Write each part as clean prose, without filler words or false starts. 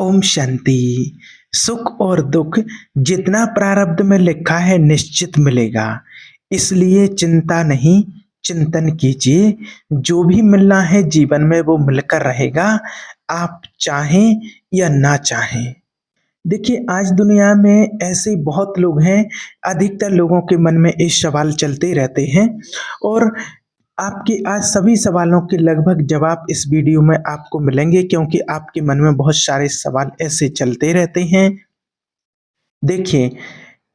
ओम शांति। सुख और दुख जितना प्रारब्ध में लिखा है निश्चित मिलेगा। इसलिए चिंता नहीं, चिंतन कीजिए। जो भी मिलना है जीवन में वो मिलकर रहेगा, आप चाहें या ना चाहें। देखिए, आज दुनिया में ऐसे बहुत लोग हैं, अधिकतर लोगों के मन में ये सवाल चलते रहते हैं और आपके आज सभी सवालों के लगभग जवाब इस वीडियो में आपको मिलेंगे, क्योंकि आपके मन में बहुत सारे सवाल ऐसे चलते रहते हैं। देखिए,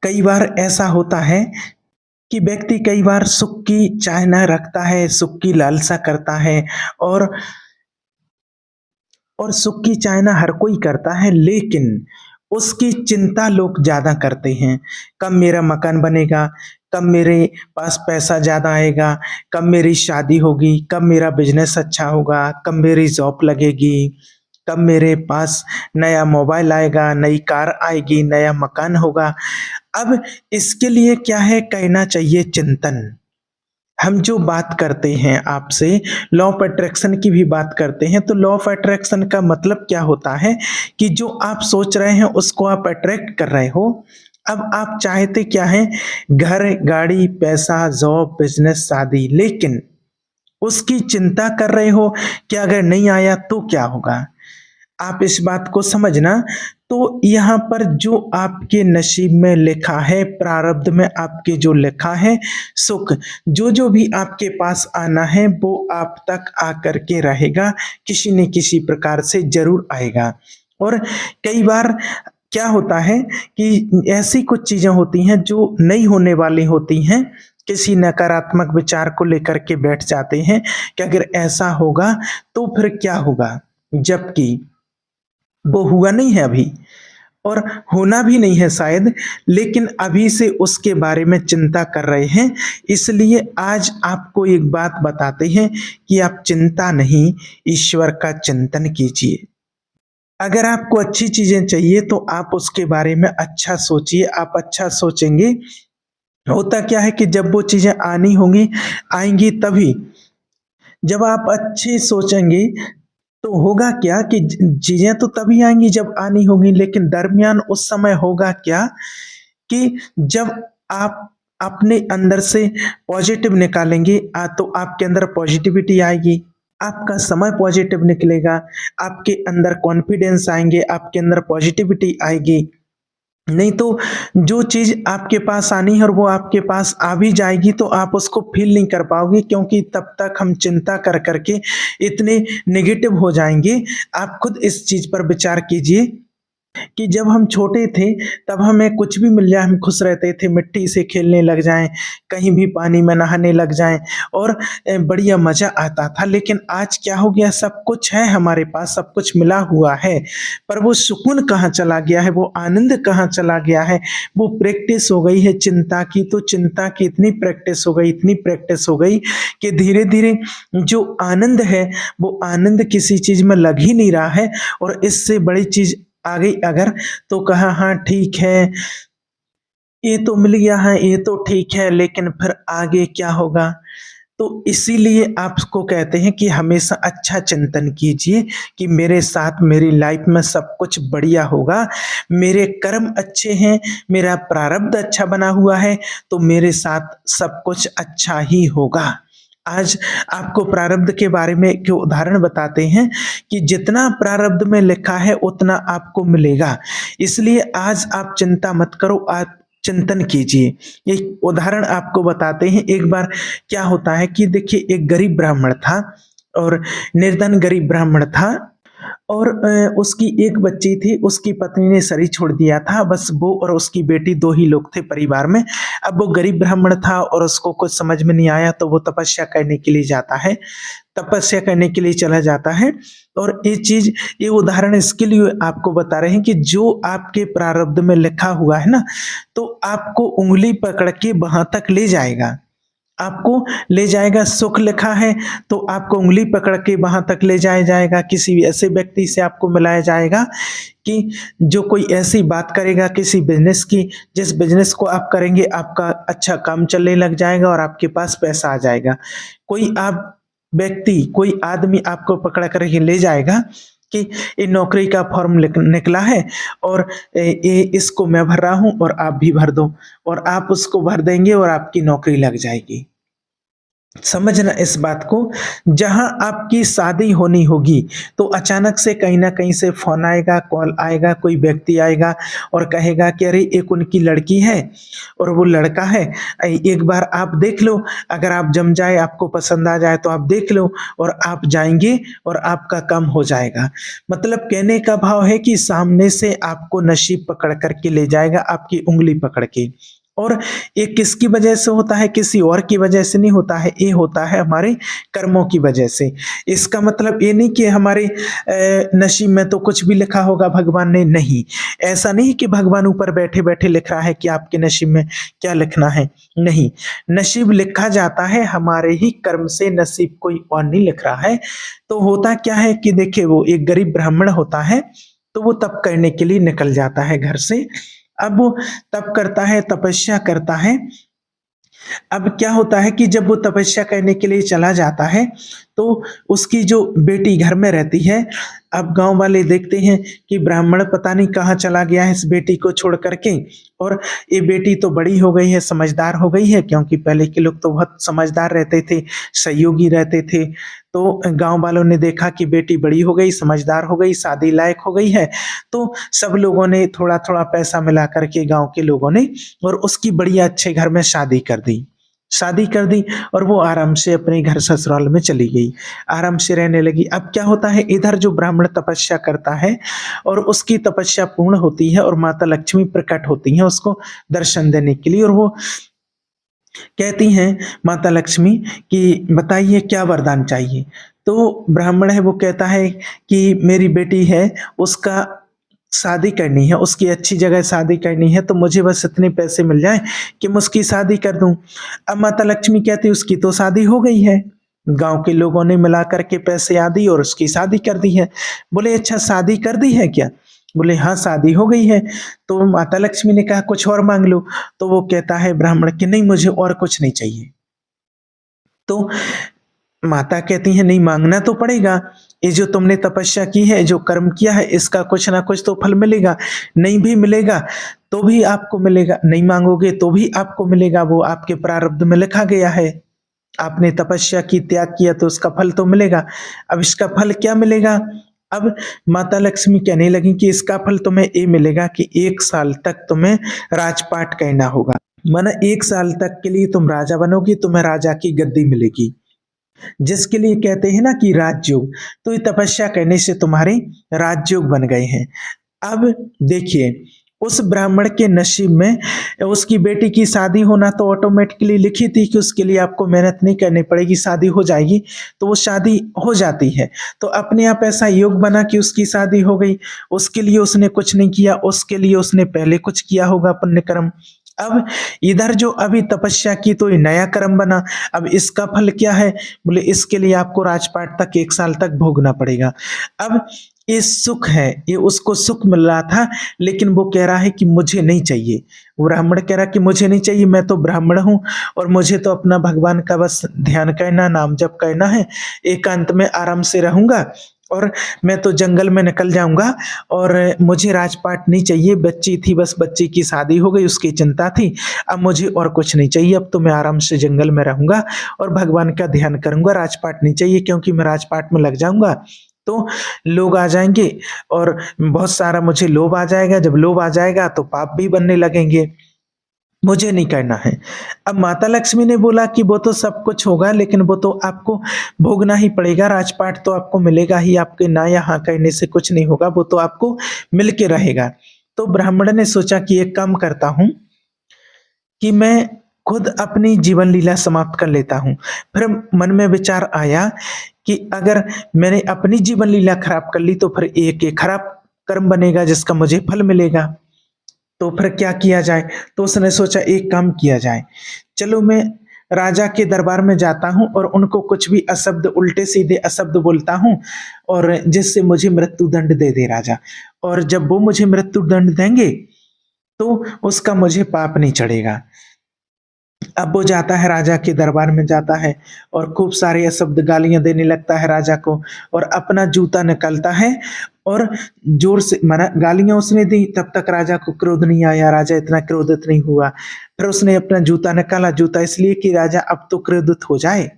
कई बार ऐसा होता है कि व्यक्ति कई बार सुख की चाहना रखता है, सुख की लालसा करता है और सुख की चाहना हर कोई करता है, लेकिन उसकी चिंता लोग ज़्यादा करते हैं। कब मेरा मकान बनेगा? कब मेरे पास पैसा ज़्यादा आएगा? कब मेरी शादी होगी? कब मेरा बिज़नेस अच्छा होगा? कब मेरी जॉब लगेगी? कब मेरे पास नया मोबाइल आएगा, नई कार आएगी, नया मकान होगा? अब इसके लिए क्या है, कहना चाहिए चिंतन। हम जो बात करते हैं आपसे, लॉ ऑफ अट्रैक्शन की भी बात करते हैं, तो लॉ ऑफ अट्रैक्शन का मतलब क्या होता है कि जो आप सोच रहे हैं उसको आप अट्रैक्ट कर रहे हो। अब आप चाहते क्या हैं? घर, गाड़ी, पैसा, जॉब, बिजनेस, शादी, लेकिन उसकी चिंता कर रहे हो कि अगर नहीं आया तो क्या होगा। आप इस बात को समझना। तो यहाँ पर जो आपके नसीब में लिखा है, प्रारब्ध में आपके जो लिखा है, सुख जो भी आपके पास आना है वो आप तक आकर के रहेगा, किसी न किसी प्रकार से जरूर आएगा। और कई बार क्या होता है कि ऐसी कुछ चीजें होती हैं जो नहीं होने वाली होती हैं, किसी नकारात्मक विचार को लेकर के बैठ जाते हैं कि अगर ऐसा होगा तो फिर क्या होगा, जबकि वो हुआ नहीं है अभी और होना भी नहीं है शायद, लेकिन अभी से उसके बारे में चिंता कर रहे हैं। इसलिए आज आपको एक बात बताते हैं कि आप चिंता नहीं, ईश्वर का चिंतन कीजिए। अगर आपको अच्छी चीजें चाहिए तो आप उसके बारे में अच्छा सोचिए। आप अच्छा सोचेंगे, होता क्या है कि जब वो चीजें आनी होंगी, आएंगी तभी। जब आप अच्छे सोचेंगे तो होगा क्या कि चीजें तो तभी आएंगी जब आनी होगी, लेकिन दरमियान उस समय होगा क्या कि जब आप अपने अंदर से पॉजिटिव निकालेंगे, तो आपके अंदर पॉजिटिविटी आएगी, आपका समय पॉजिटिव निकलेगा, आपके अंदर कॉन्फिडेंस आएंगे, आपके अंदर पॉजिटिविटी आएगी। नहीं तो जो चीज़ आपके पास आनी है और वो आपके पास आ भी जाएगी तो आप उसको फ़ील नहीं कर पाओगे, क्योंकि तब तक हम चिंता कर कर के इतने नेगेटिव हो जाएँगे। आप खुद इस चीज़ पर विचार कीजिए कि जब हम छोटे थे तब हमें कुछ भी मिल जाए हम खुश रहते थे, मिट्टी से खेलने लग जाएँ, कहीं भी पानी में नहाने लग जाएँ और बढ़िया मज़ा आता था। लेकिन आज क्या हो गया, सब कुछ है हमारे पास, सब कुछ मिला हुआ है, पर वो सुकून कहाँ चला गया है, वो आनंद कहाँ चला गया है। वो प्रैक्टिस हो गई है चिंता की, तो चिंता की इतनी प्रैक्टिस हो गई, इतनी प्रैक्टिस हो गई कि धीरे-धीरे जो आनंद है, वो आनंद किसी चीज़ में लग ही नहीं रहा है। और इससे बड़ी चीज़ आ गई अगर, तो कहा हाँ ठीक है, ये तो मिल गया है, ये तो ठीक है, लेकिन फिर आगे क्या होगा। तो इसीलिए आपको कहते हैं कि हमेशा अच्छा चिंतन कीजिए कि मेरे साथ मेरी लाइफ में सब कुछ बढ़िया होगा, मेरे कर्म अच्छे हैं, मेरा प्रारब्ध अच्छा बना हुआ है, तो मेरे साथ सब कुछ अच्छा ही होगा। आज आपको प्रारब्ध के बारे में एक उदाहरण बताते हैं कि जितना प्रारब्ध में लिखा है उतना आपको मिलेगा। इसलिए आज आप चिंता मत करो, आप चिंतन कीजिए। एक उदाहरण आपको बताते हैं। एक बार क्या होता है कि देखिए, एक गरीब ब्राह्मण था और निर्धन गरीब ब्राह्मण था और उसकी एक बच्ची थी, उसकी पत्नी ने शरीर छोड़ दिया था, बस वो और उसकी बेटी 2 ही लोग थे परिवार में। अब वो गरीब ब्राह्मण था और उसको कुछ समझ में नहीं आया, तो वो तपस्या करने के लिए जाता है, तपस्या करने के लिए चला जाता है। और ये उदाहरण इसके लिए आपको बता रहे हैं कि जो आपके प्रारब्ध में लिखा हुआ है ना, तो आपको उँगली पकड़ के वहाँ तक ले जाएगा। आपको ले जाएगा। सुख लिखा है तो आपको उँगली पकड़ के वहाँ तक ले जाया जाएगा, किसी ऐसे व्यक्ति से आपको मिलाया जाएगा कि जो कोई ऐसी बात करेगा किसी बिज़नेस की, जिस बिज़नेस को आप करेंगे आपका अच्छा काम चलने लग जाएगा और आपके पास पैसा आ जाएगा। कोई आदमी आपको पकड़ कर के ले जाएगा कि ये नौकरी का फॉर्म निकला है और ये इसको मैं भर रहा हूँ और आप भी भर दो, और आप उसको भर देंगे और आपकी नौकरी लग जाएगी। समझना इस बात को, जहाँ आपकी शादी होनी होगी तो अचानक से कहीं न कहीं से फ़ोन आएगा, कॉल आएगा, कोई व्यक्ति आएगा और कहेगा कि अरे एक उनकी लड़की है और वो लड़का है, एक बार आप देख लो, अगर आप जम जाए, आपको पसंद आ जाए तो आप देख लो, और आप जाएँगे और आपका काम हो जाएगा। मतलब कहने का भाव है कि सामने से आपको नसीब पकड़ कर के ले जाएगा, आपकी उँगली पकड़ के। और ये किसकी वजह से होता है? किसी और की वजह से नहीं होता है, ये होता है हमारे कर्मों की वजह से। इसका मतलब ये नहीं कि हमारे नसीब में तो कुछ भी लिखा होगा भगवान ने, नहीं। ऐसा नहीं कि भगवान ऊपर बैठे-बैठे लिख रहा है कि आपके नसीब में क्या लिखना है, नहीं। नसीब लिखा जाता है हमारे ही कर्म से, नसीब कोई और नहीं लिख रहा है। तो होता क्या है कि देखिए, वो एक गरीब ब्राह्मण होता है, तो वो तप करने के लिए निकल जाता है घर से। अब वो तप करता है, तपस्या करता है। अब क्या होता है कि जब वो तपस्या करने के लिए चला जाता है, तो उसकी जो बेटी घर में रहती है, अब गाँव वाले देखते हैं कि ब्राह्मण पता नहीं कहाँ चला गया है इस बेटी को छोड़ कर के, और ये बेटी तो बड़ी हो गई है, समझदार हो गई है, क्योंकि पहले के लोग तो बहुत समझदार रहते थे, सहयोगी रहते थे। तो गाँव वालों ने देखा कि बेटी बड़ी हो गई, समझदार हो गई, शादी लायक हो गई है, तो सब लोगों ने थोड़ा-थोड़ा पैसा मिला कर के, गाँव के लोगों ने, और उसकी बढ़िया अच्छे घर में शादी कर दी। शादी कर दी और वो आराम से अपने घर ससुराल में चली गई, आराम से रहने लगी। अब क्या होता है, इधर जो ब्राह्मण तपस्या करता है और उसकी तपस्या पूर्ण होती है और माता लक्ष्मी प्रकट होती हैं उसको दर्शन देने के लिए, और वो कहती हैं माता लक्ष्मी कि बताइए क्या वरदान चाहिए? तो ब्राह्मण है वो कहता है कि मेरी बेटी है, उसका शादी करनी है, उसकी अच्छी जगह शादी करनी है, तो मुझे बस इतने पैसे मिल जाएँ कि मैं उसकी शादी कर दूँ। अब माता लक्ष्मी कहती उसकी तो शादी हो गई है। गाँव के लोगों ने मिला कर के पैसे आदि और उसकी शादी कर दी है। बोले अच्छा, शादी कर दी है क्या? बोले हाँ, शादी हो गई है। तो माता लक्ष्मी ने कहा कुछ और माँग लो। तो वो कहता है ब्राह्मण कि नहीं, मुझे और कुछ नहीं चाहिए। तो माता कहती हैं नहीं, माँगना तो पड़ेगा। ये जो तुमने तपस्या की है, जो कर्म किया है, इसका कुछ ना कुछ तो फल मिलेगा। नहीं भी मिलेगा तो भी आपको मिलेगा, नहीं माँगोगे तो भी आपको मिलेगा, वो आपके प्रारब्ध में लिखा गया है। आपने तपस्या की, त्याग किया, तो उसका फल तो मिलेगा। अब इसका फल क्या मिलेगा? अब माता लक्ष्मी कहने लगी कि इसका फल तुम्हें ये मिलेगा कि 1 साल तक तुम्हें राजपाट करना होगा। माना 1 साल तक के लिए तुम राजा बनोगी, तुम्हें राजा की गद्दी मिलेगी। जिसके लिए कहते हैं ना कि राजयोग, तो ये तपस्या करने से तुम्हारे राजयोग बन गए हैं। अब देखिए, उस ब्राह्मण के नसीब में उसकी बेटी की शादी होना तो ऑटोमेटिकली लिखी थी कि उसके लिए आपको मेहनत नहीं करनी पड़ेगी, शादी हो जाएगी, तो वो शादी हो जाती है। तो अपने आप ऐसा योग बना कि उसकी शादी हो गई, उसके लिए उसने कुछ नहीं किया, उसके लिए उसने पहले कुछ किया होगा पुण्य कर्म। अब इधर जो अभी तपस्या की तो ये नया कर्म बना, अब इसका फल क्या है? बोले इसके लिए आपको राजपाट तक 1 साल तक भोगना पड़ेगा। अब ये सुख है, ये उसको सुख मिल रहा था, लेकिन वो कह रहा है कि मुझे नहीं चाहिए। वो ब्राह्मण कह रहा है कि मुझे नहीं चाहिए, मैं तो ब्राह्मण हूँ और मुझे तो अपना भगवान का बस ध्यान करना, नाम जप करना है, एकांत में आराम से रहूँगा और मैं तो जंगल में निकल जाऊँगा और मुझे राजपाट नहीं चाहिए। बच्ची थी, बस बच्ची की शादी हो गई, उसकी चिंता थी, अब मुझे और कुछ नहीं चाहिए, अब तो मैं आराम से जंगल में रहूँगा और भगवान का ध्यान करूँगा, राजपाट नहीं चाहिए, क्योंकि मैं राजपाट में लग जाऊँगा तो लोग आ जाएँगे और बहुत सारा मुझे लोभ आ जाएगा, जब लोभ आ जाएगा तो पाप भी बनने लगेंगे, मुझे नहीं करना है। अब माता लक्ष्मी ने बोला कि वो तो सब कुछ होगा, लेकिन वो तो आपको भोगना ही पड़ेगा, राजपाट तो आपको मिलेगा ही, आपके ना यहाँ करने से कुछ नहीं होगा, वो तो आपको मिल के रहेगा। तो ब्राह्मण ने सोचा कि एक काम करता हूँ कि मैं खुद अपनी जीवन लीला समाप्त कर लेता हूँ। फिर मन में विचार आया कि अगर मैंने अपनी जीवन लीला खराब कर ली तो फिर एक ये खराब कर्म बनेगा जिसका मुझे फल मिलेगा। तो फिर क्या किया जाए? तो उसने सोचा एक काम किया जाए, चलो मैं राजा के दरबार में जाता हूँ और उनको कुछ भी अशब्द, उल्टे-सीधे अशब्द बोलता हूँ और जिससे मुझे मृत्यु दंड दे दे राजा, और जब वो मुझे मृत्यु दंड देंगे, तो उसका मुझे पाप नहीं चढ़ेगा। अब वो जाता है राजा के दरबार में जाता है और खूब सारे अशब्द गालियाँ देने लगता है राजा को और अपना जूता निकालता है और ज़ोर से माना गालियाँ उसने दी तब तक राजा को क्रोध नहीं आया, राजा इतना क्रोधित नहीं हुआ। फिर उसने अपना जूता निकाला, जूता इसलिए कि राजा अब तो क्रोधित हो जाए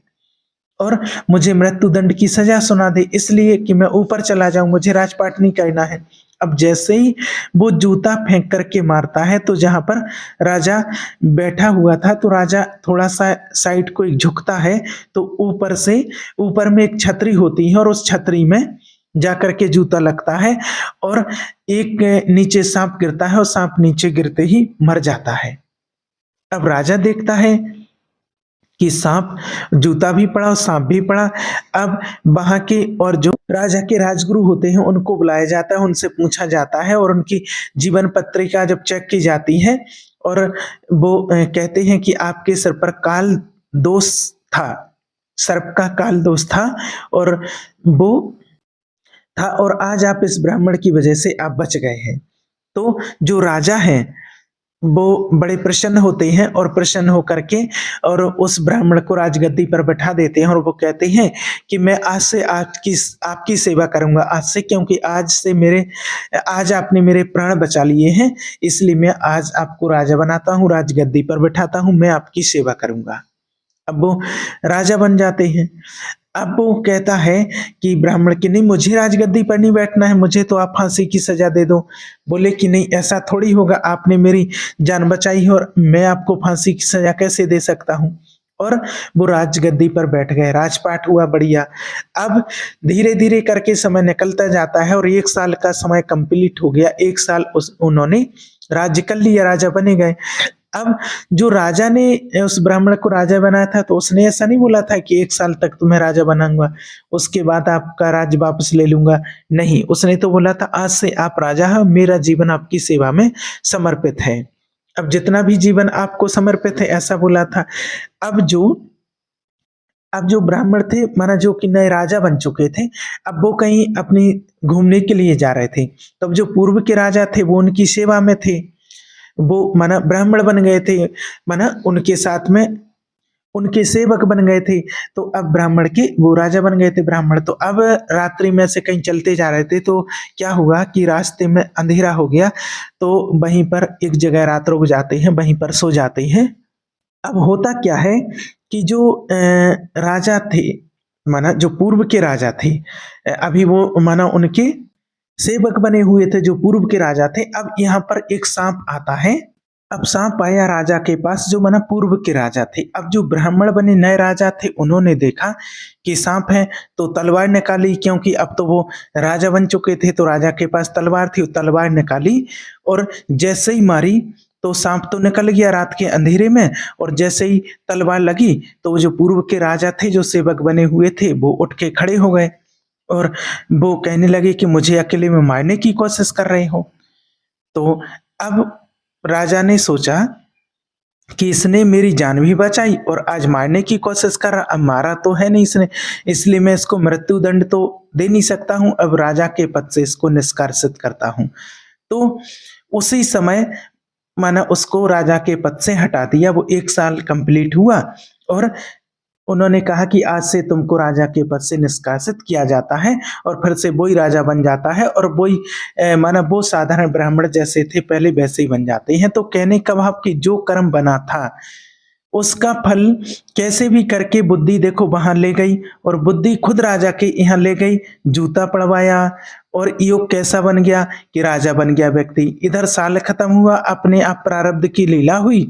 और मुझे मृत्युदंड की सज़ा सुना दे इसलिए कि मैं ऊपर चला जाऊँ, मुझे राजपाट नहीं करना है। अब जैसे ही वो जूता फेंक कर के मारता है तो जहाँ पर राजा बैठा हुआ था तो राजा थोड़ा-सा साइड को एक झुकता है तो ऊपर से ऊपर में एक छतरी होती है और उस छतरी में जाकर के जूता लगता है और एक नीचे साँप गिरता है और साँप नीचे गिरते ही मर जाता है। अब राजा देखता है कि साँप जूता भी पड़ा और साँप भी पड़ा। अब वहाँ के और जो राजा के राजगुरु होते हैं उनको बुलाया जाता है, उनसे पूछा जाता है और उनकी जीवन पत्रिका जब चेक की जाती है और वो कहते हैं कि आपके सिर पर काल दोष था, सर्प का काल दोष था और वो था और आज आप इस ब्राह्मण की वजह से आप बच गए हैं। तो जो राजा हैं वो बड़े प्रसन्न होते हैं और प्रसन्न होकर के और उस ब्राह्मण को राजगद्दी पर बैठा देते हैं और वो कहते हैं कि मैं आज से आपकी सेवा करूँगा आज से क्योंकि आज आपने मेरे प्राण बचा लिए हैं, इसलिए मैं आज आपको राजा बनाता हूँ, राजगद्दी पर बैठाता हूँ, मैं आपकी सेवा करूँगा। अब वो राजा बन जाते हैं। अब वो कहता है कि ब्राह्मण कि नहीं मुझे राजगद्दी पर नहीं बैठना है, मुझे तो आप फांसी की सज़ा दे दो। बोले कि नहीं ऐसा थोड़ी होगा, आपने मेरी जान बचाई है और मैं आपको फांसी की सज़ा कैसे दे सकता हूँ? और वो राजगद्दी पर बैठ गए, राजपाट हुआ बढ़िया। अब धीरे-धीरे करके समय निकलता जाता है और 1 साल का समय कंप्लीट हो गया, 1 साल उन्होंने राज्य कर लिया, राजा बने गए। अब जो राजा ने उस ब्राह्मण को राजा बनाया था तो उसने ऐसा नहीं बोला था कि 1 साल तक तुम्हें राजा बनाऊँगा, उसके बाद आपका राज्य वापस ले लूँगा। नहीं, उसने तो बोला था आज से आप राजा हैं, मेरा जीवन आपकी सेवा में समर्पित है। अब जितना भी जीवन आपको समर्पित है ऐसा बोला था। अब जो अब जो ब्राह्मण थे माना जो कि नए राजा बन चुके थे, अब वो कहीं अपनी घूमने के लिए जा रहे थे। तब जो पूर्व के राजा थे वो उनकी सेवा में थे। वो माना ब्राह्मण बन गए थे, माना उनके साथ में उनके सेवक बन गए थे। तो अब ब्राह्मण के वो राजा बन गए थे ब्राह्मण। तो अब रात्रि में से कहीं चलते जा रहे थे तो क्या हुआ कि रास्ते में अंधेरा हो गया, तो वहीं पर एक जगह रात रुक जाते हैं, वहीं पर सो जाते हैं। अब होता क्या है कि जो राजा थे, माना जो पूर्व के राजा थे, अभी वो माना उनके सेवक बने हुए थे जो पूर्व के राजा थे। अब यहाँ पर एक सांप आता है। अब सांप आया राजा के पास जो माना पूर्व के राजा थे। अब जो ब्राह्मण बने नए राजा थे उन्होंने देखा कि सांप है तो तलवार निकाली, क्योंकि अब तो वो राजा बन चुके थे तो राजा के पास तलवार थी, तलवार निकाली और जैसे ही मारी तो सांप तो निकल गया रात के अंधेरे में और जैसे ही तलवार लगी तो वो जो पूर्व के राजा थे जो सेवक बने हुए थे वो उठ के खड़े हो गए और वो कहने लगे कि मुझे अकेले में मारने की कोशिश कर रहे हो। तो अब राजा ने सोचा कि इसने मेरी जान भी बचाई और आज मारने की कोशिश कर रहा, अब मारा तो है नहीं इसने, इसलिए मैं इसको मृत्युदंड तो दे नहीं सकता हूँ, अब राजा के पद से इसको निष्कासित करता हूँ। तो उसी समय माना उसको राजा के पद से हटा दिया। वो 1 साल कंप्लीट हुआ और उन्होंने कहा कि आज से तुमको राजा के पद से निष्कासित किया जाता है और फिर से वही राजा बन जाता है और वही माना वो साधारण ब्राह्मण जैसे थे पहले वैसे ही बन जाते हैं। तो कहने का भाव कि जो कर्म बना था उसका फल कैसे भी करके बुद्धि देखो वहां ले गई और बुद्धि खुद राजा के यहाँ ले गई, जूता पड़वाया और योग कैसा बन गया कि राजा बन गया व्यक्ति। इधर साल खत्म हुआ, अपने आप प्रारब्ध की लीला हुई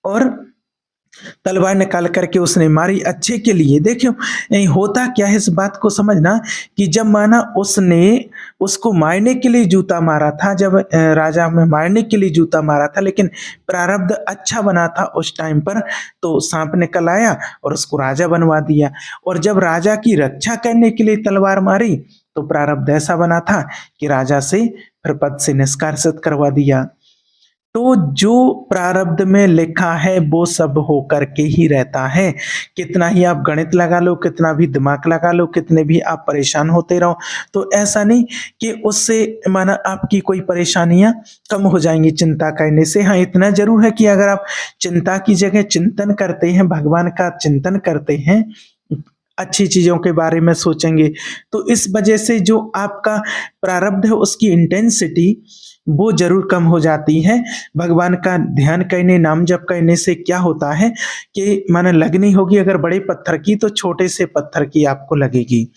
और तलवार निकाल करके उसने मारी अच्छे के लिए। देखियो होता क्या है, इस बात को समझना कि जब माना उसने उसको मारने के लिए जूता मारा था, जब राजा में मारने के लिए जूता मारा था, लेकिन प्रारब्ध अच्छा बना था उस टाइम पर, तो सांप निकल आया और उसको राजा बनवा दिया। और जब राजा की रक्षा करने के लिए तलवार मारी तो प्रारब्ध ऐसा बना था कि राजा से फिर पद से निष्कासित करवा दिया। तो जो प्रारब्ध में लिखा है वो सब हो करके ही रहता है। कितना ही आप गणित लगा लो, कितना भी दिमाग लगा लो, कितने भी आप परेशान होते रहो, तो ऐसा नहीं कि उससे माना आपकी कोई परेशानियां कम हो जाएंगी चिंता करने से। हाँ, इतना जरूर है कि अगर आप चिंता की जगह चिंतन करते हैं, भगवान का चिंतन करते हैं, अच्छी चीजों के बारे में सोचेंगे, तो इस वजह से जो आपका प्रारब्ध है उसकी इंटेंसिटी वो जरूर कम हो जाती है। भगवान का ध्यान करने, नाम जप करने से क्या होता है कि माने लगनी होगी अगर बड़े पत्थर की, तो छोटे से पत्थर की आपको लगेगी।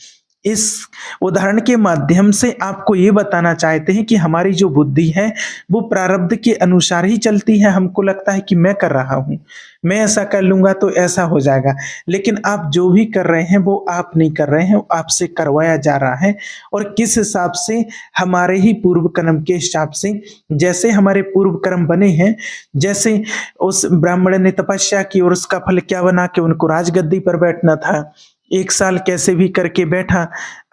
इस उदाहरण के माध्यम से आपको ये बताना चाहते हैं कि हमारी जो बुद्धि है वो प्रारब्ध के अनुसार ही चलती है। हमको लगता है कि मैं कर रहा हूँ, मैं ऐसा कर लूंगा तो ऐसा हो जाएगा, लेकिन आप जो भी कर रहे हैं वो आप नहीं कर रहे हैं, आपसे करवाया जा रहा है। और किस हिसाब से? हमारे ही पूर्व कर्म के हिसाब से। जैसे हमारे पूर्व कर्म बने हैं, जैसे उस ब्राह्मण ने तपस्या की और उसका फल क्या बना कि उनको राजगद्दी पर बैठना था, 1 साल कैसे भी करके बैठा।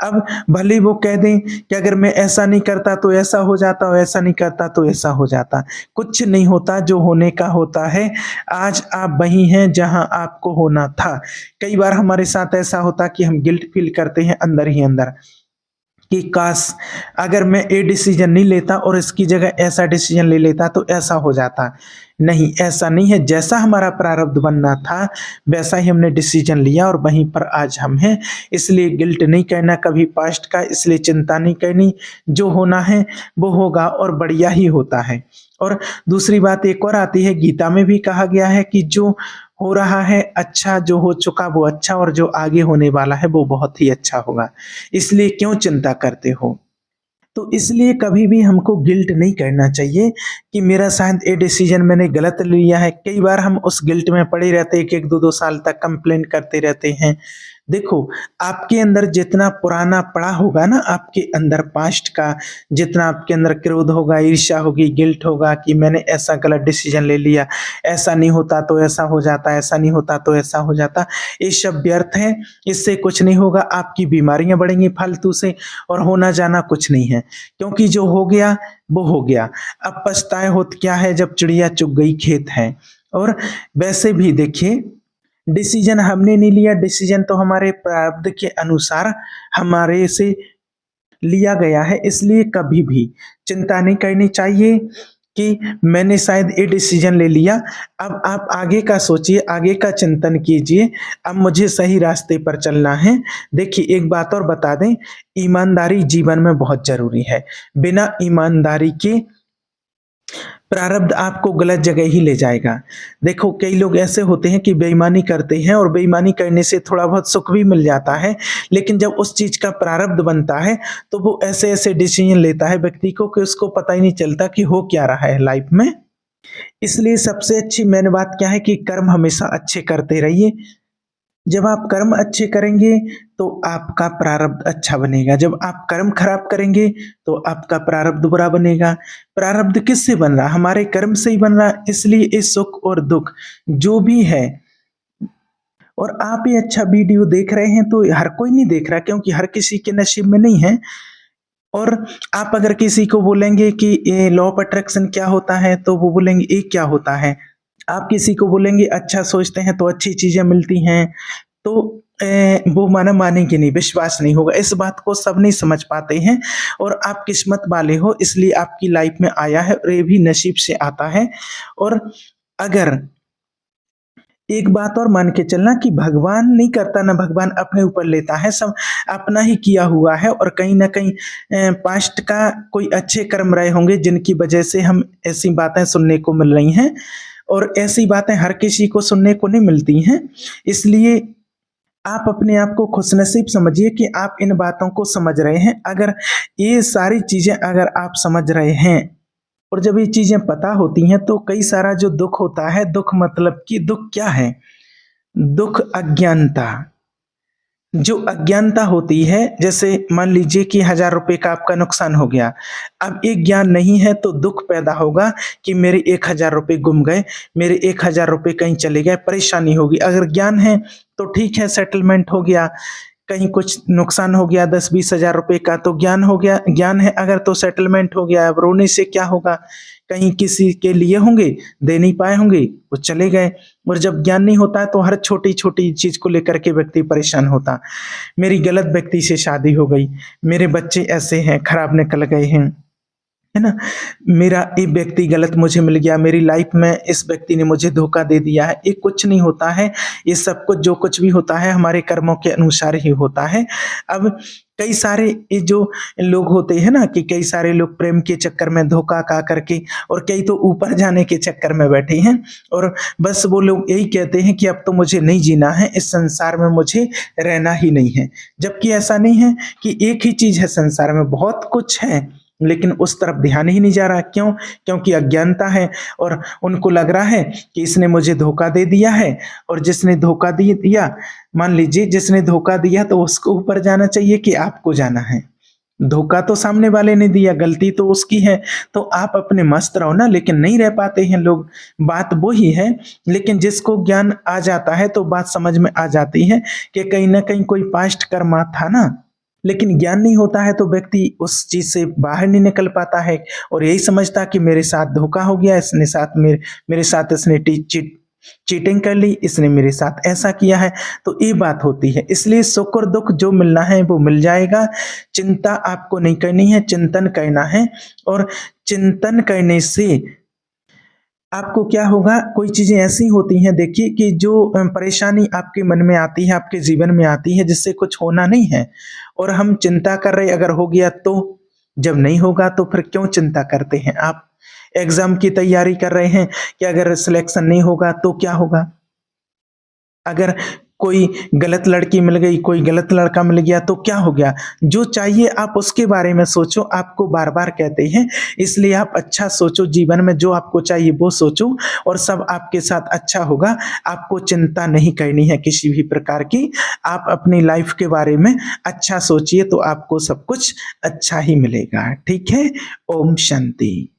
अब भले वो कह दें कि अगर मैं ऐसा नहीं करता तो ऐसा हो जाता, और ऐसा नहीं करता तो ऐसा हो जाता। कुछ नहीं होता, जो होने का होता है। आज आप वही हैं जहां आपको होना था। कई बार हमारे साथ ऐसा होता कि हम गिल्ट फील करते हैं अंदर ही अंदर कि काश अगर मैं ये डिसीजन नहीं लेता और इसकी जगह ऐसा डिसीजन ले लेता तो ऐसा हो जाता। नहीं, ऐसा नहीं है। जैसा हमारा प्रारब्ध बनना था वैसा ही हमने डिसीजन लिया और वहीं पर आज हम हैं। इसलिए गिल्ट नहीं करना कभी पास्ट का, इसलिए चिंता नहीं करनी। जो होना है वो होगा और बढ़िया ही होता है। और दूसरी बात एक और आती है, गीता में भी कहा गया है कि जो हो रहा है अच्छा, जो हो चुका वो अच्छा, और जो आगे होने वाला है वो बहुत ही अच्छा होगा। इसलिए क्यों चिंता करते हो? तो इसलिए कभी भी हमको गिल्ट नहीं करना चाहिए कि मेरा शायद ये डिसीजन मैंने गलत लिया है। कई बार हम उस गिल्ट में पड़े रहते हैं, 1-1 2-2 साल तक कंप्लेन करते रहते हैं। देखो, आपके अंदर जितना पुराना पड़ा होगा ना, आपके अंदर पास्ट का जितना आपके अंदर क्रोध होगा, ईर्ष्या होगी, गिल्ट होगा कि मैंने ऐसा गलत डिसीजन ले लिया, ऐसा नहीं होता तो ऐसा हो जाता, ऐसा नहीं होता तो ऐसा हो जाता, ये सब व्यर्थ है। इससे कुछ नहीं होगा, आपकी बीमारियां बढ़ेंगी फालतू से, और होना जाना कुछ नहीं है। क्योंकि जो हो गया वो हो गया। अब पछताए होत क्या है जब चिड़िया चुग गई खेत है। और वैसे भी देखिए, डिसीजन हमने नहीं लिया, डिसीजन तो हमारे प्रारब्ध के अनुसार हमारे से लिया गया है। इसलिए कभी भी चिंता नहीं करनी चाहिए कि मैंने शायद ये डिसीजन ले लिया। अब आप आगे का सोचिए, आगे का चिंतन कीजिए। अब मुझे सही रास्ते पर चलना है। देखिए, एक बात और बता दें, ईमानदारी जीवन में बहुत जरूरी है। बिना ईमानदारी के प्रारब्ध आपको गलत जगह ही ले जाएगा। देखो, कई लोग ऐसे होते हैं कि बेईमानी करते हैं और बेईमानी करने से थोड़ा बहुत सुख भी मिल जाता है, लेकिन जब उस चीज का प्रारब्ध बनता है तो वो ऐसे ऐसे डिसीजन लेता है व्यक्ति को कि उसको पता ही नहीं चलता कि हो क्या रहा है लाइफ में। इसलिए सबसे अच्छी मेन बात क्या है कि कर्म हमेशा अच्छे करते रहिए। जब आप कर्म अच्छे करेंगे तो आपका प्रारब्ध अच्छा बनेगा। जब आप कर्म खराब करेंगे तो आपका प्रारब्ध बुरा बनेगा। प्रारब्ध किससे बन रहा? हमारे कर्म से ही बन रहा। इसलिए ये सुख और दुख जो भी है, और आप ये अच्छा वीडियो देख रहे हैं तो हर कोई नहीं देख रहा, क्योंकि हर किसी के नसीब में नहीं है। और आप अगर किसी को बोलेंगे कि ये लॉ ऑफ अट्रैक्शन क्या होता है, तो वो बोलेंगे ये क्या होता है। आप किसी को बोलेंगे अच्छा सोचते हैं तो अच्छी चीजें मिलती हैं, तो वो मानेंगे नहीं, विश्वास नहीं होगा। इस बात को सब नहीं समझ पाते हैं। और आप किस्मत वाले हो, इसलिए आपकी लाइफ में आया है, और ये भी नसीब से आता है। और अगर एक बात और मान के चलना कि भगवान नहीं करता ना, भगवान अपने ऊपर लेता है, सब अपना ही किया हुआ है। और कहीं ना कहीं पास्ट का कोई अच्छे कर्म रहे होंगे जिनकी वजह से हम ऐसी बातें सुनने को मिल रही हैं, और ऐसी बातें हर किसी को सुनने को नहीं मिलती हैं। इसलिए आप अपने आप को खुशनसीब समझिए कि आप इन बातों को समझ रहे हैं। अगर ये सारी चीजें अगर आप समझ रहे हैं, और जब ये चीजें पता होती हैं, तो कई सारा जो दुख होता है, दुख मतलब कि दुख क्या है? दुख अज्ञानता। जो अज्ञानता होती है, जैसे मान लीजिए कि 1000 रुपए का आपका नुकसान हो गया। अब एक ज्ञान नहीं है तो दुख पैदा होगा कि मेरे 1000 रुपए गुम गए, मेरे 1000 रुपए कहीं चले गए, परेशानी होगी। अगर ज्ञान है तो ठीक है, सेटलमेंट हो गया। कहीं कुछ नुकसान हो गया 10-20 हज़ार रुपए का तो ज्ञान हो गया, ज्ञान है अगर तो सेटलमेंट हो गया। अब रोने से क्या होगा? कहीं किसी के लिए होंगे, दे नहीं पाए होंगे, वो चले गए। और जब ज्ञान नहीं होता है तो हर छोटी-छोटी चीज़ को लेकर के व्यक्ति परेशान होता। मेरी गलत व्यक्ति से शादी हो गई, मेरे बच्चे ऐसे हैं, खराब निकल गए हैं, है ना? मेरा एक व्यक्ति गलत मुझे मिल गया, मेरी लाइफ में इस व्यक्ति ने मुझे धोखा दे दिया है। ये कुछ नहीं होता है, ये सब कुछ जो कुछ भी होता है हमारे कर्मों के अनुसार ही होता है। अब कई सारे ये जो लोग होते हैं ना कि कई सारे लोग प्रेम के चक्कर में धोखा खा करके और कई तो ऊपर जाने के चक्कर में बैठे हैं और बस वो लोग यही कहते हैं कि अब तो मुझे नहीं जीना है, इस संसार में मुझे रहना ही नहीं है। जबकि ऐसा नहीं है कि एक ही चीज़ है संसार में, बहुत कुछ है। लेकिन उस तरफ ध्यान ही नहीं जा रहा। क्यों? क्योंकि अज्ञानता है और उनको लग रहा है कि इसने मुझे धोखा दे दिया है और जिसने धोखा दिया, मान लीजिए जिसने धोखा दिया तो उसको ऊपर जाना चाहिए कि आपको जाना है? धोखा तो सामने वाले ने दिया, गलती तो उसकी है, तो आप अपने मस्त रहो ना, लेकिन नहीं रह पाते हैं लोग। बात वो ही है, लेकिन जिसको ज्ञान आ जाता है तो बात समझ में आ जाती है कि कहीं न कहीं कोई पास्ट कर्मा था ना। लेकिन ज्ञान नहीं होता है तो व्यक्ति उस चीज़ से बाहर नहीं निकल पाता है और यही समझता कि मेरे साथ धोखा हो गया, इसने साथ मेरे साथ इसने चीटिंग कर ली, इसने मेरे साथ ऐसा किया है, तो ये बात होती है। इसलिए सुख और दुख जो मिलना है वो मिल जाएगा। चिंता आपको नहीं करनी है, चिंतन करना है और चिंतन करने से आपको क्या होगा, कोई चीज़ें ऐसी होती हैं देखिए कि जो परेशानी आपके मन में आती है, आपके जीवन में आती है जिससे कुछ होना नहीं है और हम चिंता कर रहे अगर हो गया तो, जब नहीं होगा तो फिर क्यों चिंता करते हैं आप? एग्ज़ाम की तैयारी कर रहे हैं कि अगर सिलेक्शन नहीं होगा तो क्या होगा? अगर कोई गलत लड़की मिल गई, कोई गलत लड़का मिल गया तो क्या हो गया? जो चाहिए आप उसके बारे में सोचो, आपको बार-बार कहते हैं, इसलिए आप अच्छा सोचो, जीवन में जो आपको चाहिए वो सोचो और सब आपके साथ अच्छा होगा। आपको चिंता नहीं करनी है किसी भी प्रकार की, आप अपनी लाइफ़ के बारे में अच्छा सोचिए तो आपको सब कुछ अच्छा ही मिलेगा, ठीक है? ओम शांति।